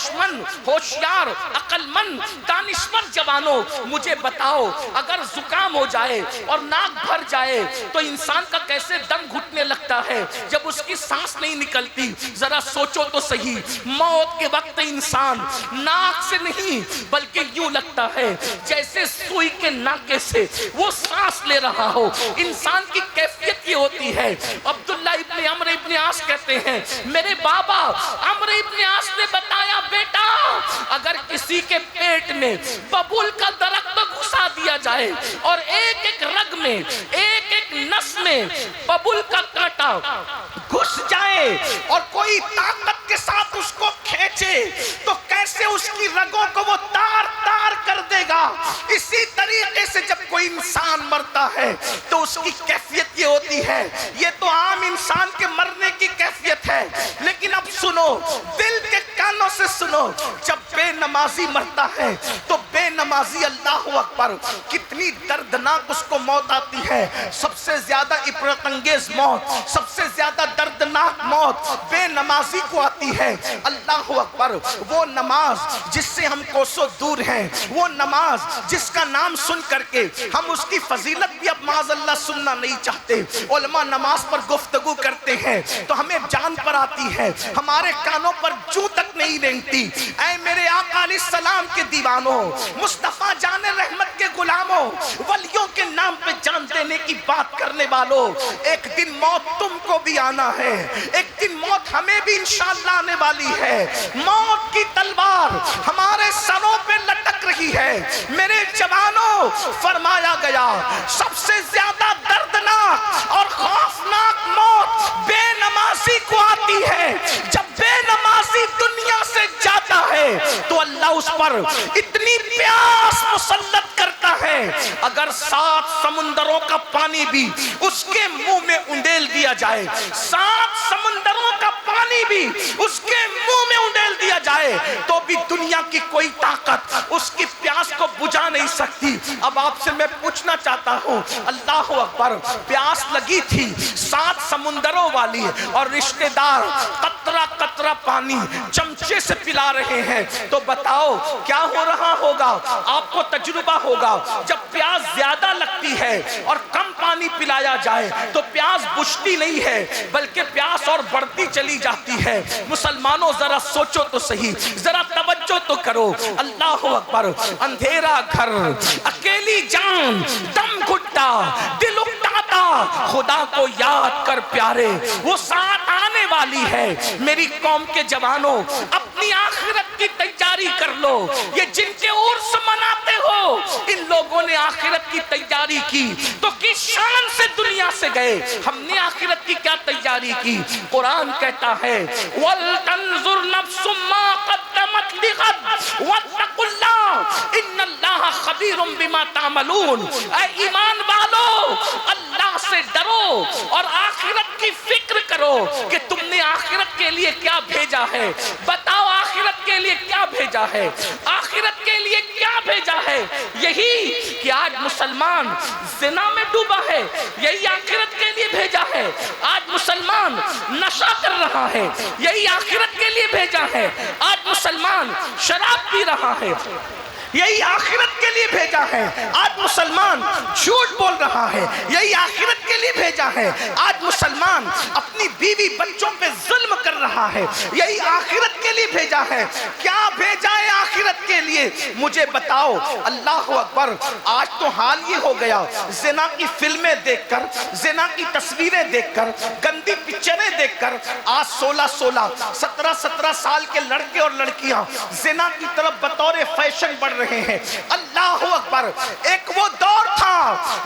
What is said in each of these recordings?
ہوشمند، ہوشیار، عقل مند، دانشور جوانوں مجھے بتاؤ، اگر زکام ہو جائے اور ناک بھر جائے تو انسان کا کیسے دم گھٹنے لگتا ہے جب اس کی سانس نہیں نکلتی؟ ذرا سوچو تو صحیح، موت کے وقت انسان ناک سے نہیں بلکہ یوں لگتا ہے جیسے سوئی کے ناکے سے وہ سانس لے رہا ہو۔ انسان کی کیفیت یہ ہوتی ہے۔ عبداللہ ابن عمرو ابن عاص کہتے ہیں میرے بابا عمرو ابن عاص نے بتایا بیٹا اگر کسی کے پیٹ میں ببول کا درخت گھسا دیا جائے اور ایک ایک رگ میں ایک ایک نس میں ببول کا کانٹا گھس جائے اور کوئی طاقت کے ساتھ اس کو کھینچے تو کیسے اس کی رگوں کو وہ تار تار کر دے گا، اسی طریقے سے جب کوئی انسان مرتا ہے تو اس کی کیفیت یہ ہوتی ہے۔ یہ تو عام انسان کے مرنے کی کیفیت ہے، لیکن اب سنو، دل کے کانوں سے سنو، جب بے نمازی مرتا ہے تو بے نمازی اللہ اکبر کتنی دردناک اس کو موت آتی ہے۔ سب سے زیادہ عبرت انگیز موت، سب سے زیادہ دردناک موت بے نمازی کو آتی ہے۔ اللہ اکبر، وہ نماز جس سے ہم کوسوں دور ہیں، وہ نماز جس کا نام سن کر کے ہم اس کی فضیلت بھی اب معاذ اللہ سننا نہیں چاہتے۔ علماء نماز پر گفتگو کرتے ہیں تو ہمیں جان پر آتی ہے، ہمارے کانوں پر جوں تک نہیں رینگتی۔ اے میرے آقا علیہ السلام کے دیوانوں، مصطفیٰ جان رحمت کے غلاموں، ولیوں کے نام پہ جان دینے کی بات کرنے والوں، ایک دن موت تم کو بھی آنا ہے، ایک دن موت ہمیں بھی انشاءاللہ آنے والی ہے۔ موت کی تلوار ہمارے سروں پہ لٹک رہی ہے۔ میرے جوانوں، فرمایا گیا سب سے زیادہ دردناک اور خوفناک موت بے نمازی کو آتی ہے۔ جب بے نمازی دنیا سے جاتا ہے تو اللہ اس پر اتنی پیاس مسلط کرتا ہے، اگر 7 سمندروں کا پانی بھی اس کے منہ میں انڈیل دیا جائے، 7 سمندروں کا پانی بھی اس کے منہ میں انڈیل دیا جائے تو بھی دنیا کی کوئی طاقت اس کی پیاس کو بجھا نہیں سکتی۔ اب آپ سے میں پوچھنا چاہتا ہوں، اللہ اکبر، پیاس لگی تھی 7 سمندروں والی اور رشتہ دار قطرہ قطرہ پانی چمچے سے پلا رہے ہیں، تو بتاؤ کیا ہو رہا ہوگا؟ آپ کو تجربہ ہوگا، جب پیاس زیادہ لگتی ہے اور کم پانی پلایا جائے تو پیاس بجھتی نہیں ہے بلکہ پیاس اور بڑھتی چلی جاتی ہے۔ مسلمانوں ذرا سوچو تو صحیح، ذرا توجہ تو کرو۔ اللہ اکبر، اندھیرا گھر، اکیلی جان، دم گھٹتا، دل اکتاتا، خدا کو یاد کر پیارے، وہ ساتھ آنے والی ہے۔ میری قوم کے جوانوں، اپنی آخرت کی تیاری کر لو۔ یہ جن کے عرس مناتے ہو، ان لوگوں نے آخرت کی تیاری کی تو کس شان سے دنیا سے گئے؟ ہم نے آخرت کی کیا تیاری کی؟ قرآن کہتا ہے وَلْتَنْظُرْ نَفْسٌ مَا قَدَّمَتْ لِغَدٍ وَاتَّقُوا اللَّهَ إِنَّ اللَّهَ خَبِيرٌ بِمَا تَعْمَلُونَ۔ اے ایمان والو، اللہ سے ڈرو اور آخرت کی فکر کرو کہ تم نے آخرت کے لیے کیا بھیجا ہے۔ بتاؤ آخرت کے لیے کیا بھیجا ہے؟ آخرت کے لیے کیا بھیجا ہے؟ یہی کہ آج مسلمان زنا میں ڈوبا ہے، یہی آخرت کے لیے بھیجا ہے۔ آج مسلمان نشہ کر رہا ہے، یہی آخرت کے لیے بھیجا ہے۔ آج مسلمان شراب پی رہا ہے، یہی آخرت کے لیے بھیجا ہے۔ آج مسلمان جھوٹ بول رہا ہے، یہی آخرت کے لیے بھیجا ہے۔ آج مسلمان اپنی بیوی بچوں پہ ظلم کر رہا ہے، یہی آخرت کے لیے بھیجا ہے۔ کیا بھیجا ہے آخرت کے لیے؟ مجھے بتاؤ۔ اللہ اکبر، آج تو حال یہ ہو گیا، زنا کی فلمیں دیکھ کر، زنا کی تصویریں دیکھ کر، گندی پکچریں دیکھ کر آج 16 17 سال کے لڑکے اور لڑکیاں زنا کی طرف بطور فیشن بڑھ رہے ہیں۔ اللہ اکبر، ایک وہ دور تھا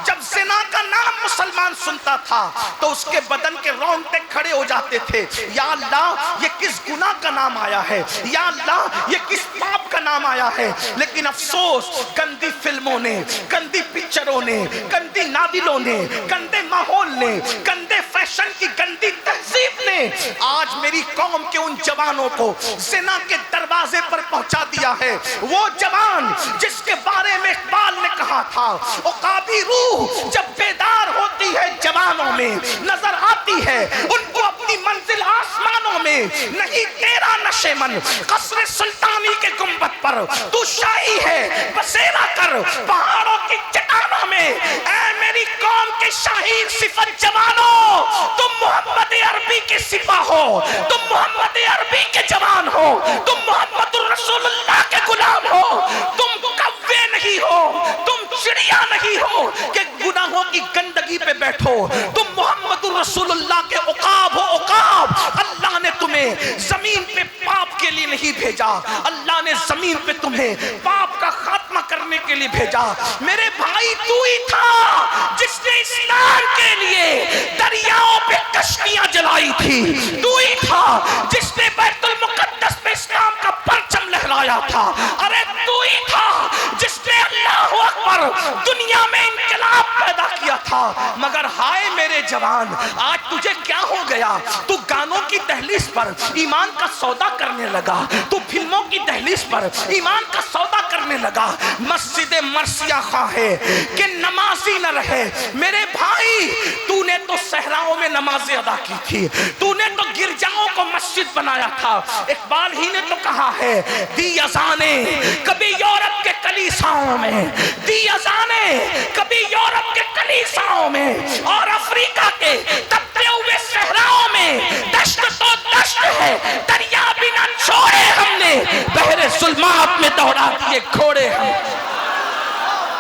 جب زنا کا نام مسلمان سنتا تھا تو اس کے بدن کے رونگٹے کھڑے ہو جاتے تھے۔ یا اللہ، یہ کس گناہ کا نام آیا ہے، یا اللہ یہ کس پاپ کا نام آیا ہے۔ لیکن افسوس، گندی فلموں نے، گندی پکچروں نے، گندی ناولوں نے، گندے ماحول نے، گندے فیشن کی گندی تہذیب نے آج میری قوم کے ان جوانوں کو زنا کے دروازے پر پہنچا دیا ہے۔ وہ جوان جس کے بارے میں اقبال نے کہا تھا، عقابی روح جب بیدار ہوتی ہے جوانوں میں، نظر آتی ہے ان کو اپنی منزل آسمانوں میں نہیں تیرا نشے من، قصر سلطانی کے گنبد پر تو شاہی ہے بسیرا کر، پہاڑوں کی چٹانوں میں اے میری قوم کے شاہین صفت جوانوں، تم محمد عربی کے سپاہ ہو، تم محمد عربی کے جوان ہو، تم محمد رسول اللہ کے غلام ہو، تم کوے نہیں ہو، تم چڑیا نہیں ہو کہ گناہوں کی گندگی پہ بیٹھو، تم محمد رسول اللہ کے عقاب ہو، عقاب۔ اللہ نے تمہیں زمین پہ پاپ کے لیے نہیں بھیجا، اللہ نے زمین پہ تمہیں پاپ کا خاتمہ کرنے کے لیے بھیجا۔ میرے بھائی تو ہی تھا جس نے اسلام کے لیے دریاؤں پہ کشتیاں جلائی تھی، تو ہی تھا جس نے بیت المقدس پہ اسلام کا پرچم لہرایا تھا، ارے تو ہی تھا جس نے اللہ اکبر دنیا میں انقلاب پیدا کیا تھا۔ مگر ہائے میرے جوان، آج تجھے کیا ہو گیا؟ تو گانوں کی دہلیز پر ایمان کا سودا کرنے لگا، تو فلموں کی دہلیز پر ایمان کا سودا کرنے لگا، مسجد مرثیہ خواہ ہے کہ نمازی نہ رہے۔ میرے بھائی تو نے تو صحراؤں میں نمازیں ادا کی تھی، تو نے تو گرجاؤں کو مسجد بنایا تھا۔ اقبال ہی نے تو کہا ہے دی اذانیں کبھی یورپ کے کلیساؤں میں، دی اذانیں کبھی یورپ کے کلیساؤں میں اور افریقہ کے تپتے ہوئے صحراؤں میں، دشت تو دشت ہے دریا بھی نہ چھوڑے ہم نے، بحر ظلمات میں دوڑا دیے گھوڑے ہم۔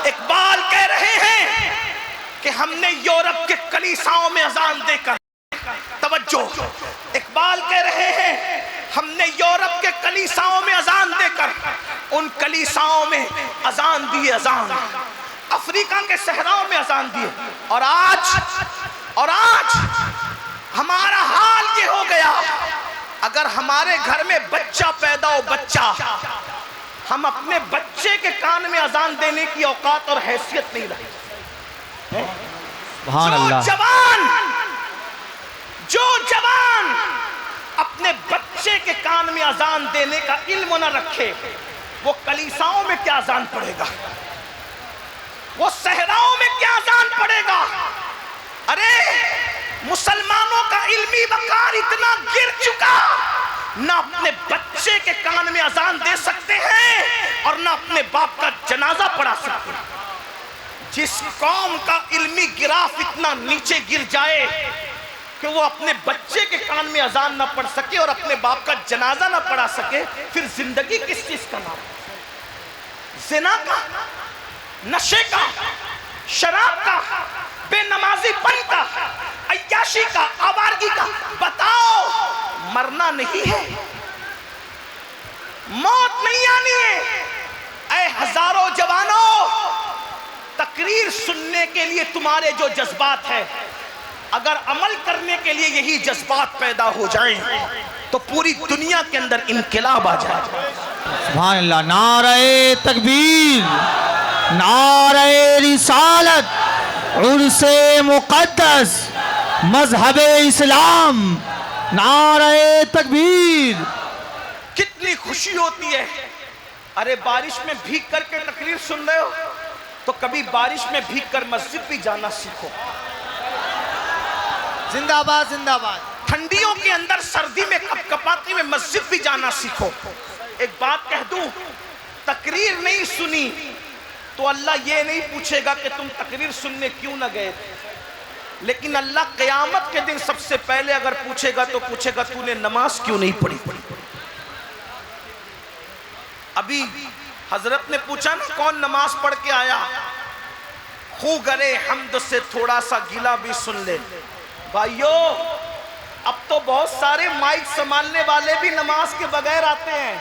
اقبال کہہ رہے ہیں کہ ہم نے یورپ کے کلیساؤں میں اذان دے کر، توجہ، اقبال کہہ رہے ہیں ہم نے یورپ کے کلیساؤں میں اذان دے کر ان کلیساؤں میں اذان دی، اذان افریقہ کے صحراؤں میں اذان دی، اور آج ہمارا حال یہ ہو گیا، اگر ہمارے گھر میں بچہ پیدا ہو، بچہ، ہم اپنے بچے کے کان میں اذان دینے کی اوقات اور حیثیت نہیں رکھتے۔ سبحان اللہ۔ جو جوان اپنے بچے کے کان میں اذان دینے کا علم نہ رکھے، وہ کلیساؤں میں کیا اذان پڑے گا، وہ صحراؤں میں کیا اذان پڑے گا۔ ارے مسلمانوں کا علمی وقار اتنا گر چکا، نہ اپنے بچے کے کان میں اذان دے سکتے ہیں اور نہ اپنے باپ کا جنازہ پڑھا سکتے ہیں۔ جس قوم کا علمی گراف اتنا نیچے گر جائے کہ وہ اپنے بچے کے کان میں اذان نہ پڑھ سکے اور اپنے باپ کا جنازہ نہ پڑھا سکے، پھر زندگی کس چیز کا نام؟ زنا کا، نشے کا، شراب کا، بے نمازی پن کا، عیاشی کا، آوارگی کا۔ بتاؤ، مرنا نہیں ہے، موت نہیں آنی ہے۔ اے ہزاروں جوانوں، تقریر سننے کے لیے تمہارے جو جذبات ہیں، اگر عمل کرنے کے لیے یہی جذبات پیدا ہو جائیں تو پوری دنیا کے اندر انقلاب آ جائے۔ سبحان اللہ۔ نعرہ تکبیر، نعرہ رسالت، عرس مقدس، مذہب اسلام، نعرہ تکبیر۔ کتنی خوشی ہوتی ہے۔ ارے بارش میں بھیگ کر کے تقریر سن رہے ہو تو کبھی بارش میں بھیگ کر مسجد بھی جانا سیکھو۔ زندہ باد، زندہ باد۔ ٹھنڈیوں کے اندر سردی میں کپ کپاتی میں مسجد بھی جانا سیکھو۔ ایک بات کہہ دوں، تقریر نہیں سنی تو اللہ یہ نہیں پوچھے گا کہ تم تقریر سننے کیوں نہ گئے، لیکن اللہ قیامت کے دن سب سے پہلے اگر پوچھے گا تو پوچھے گا تو نے نماز کیوں نہیں پڑھی۔ ابھی حضرت نے پوچھا نا کون نماز پڑھ کے آیا، خوں گرے حمد سے تھوڑا سا گلا بھی سن لے۔ بھائیو، اب تو بہت سارے مائک سنبھالنے والے بھی نماز کے بغیر آتے ہیں۔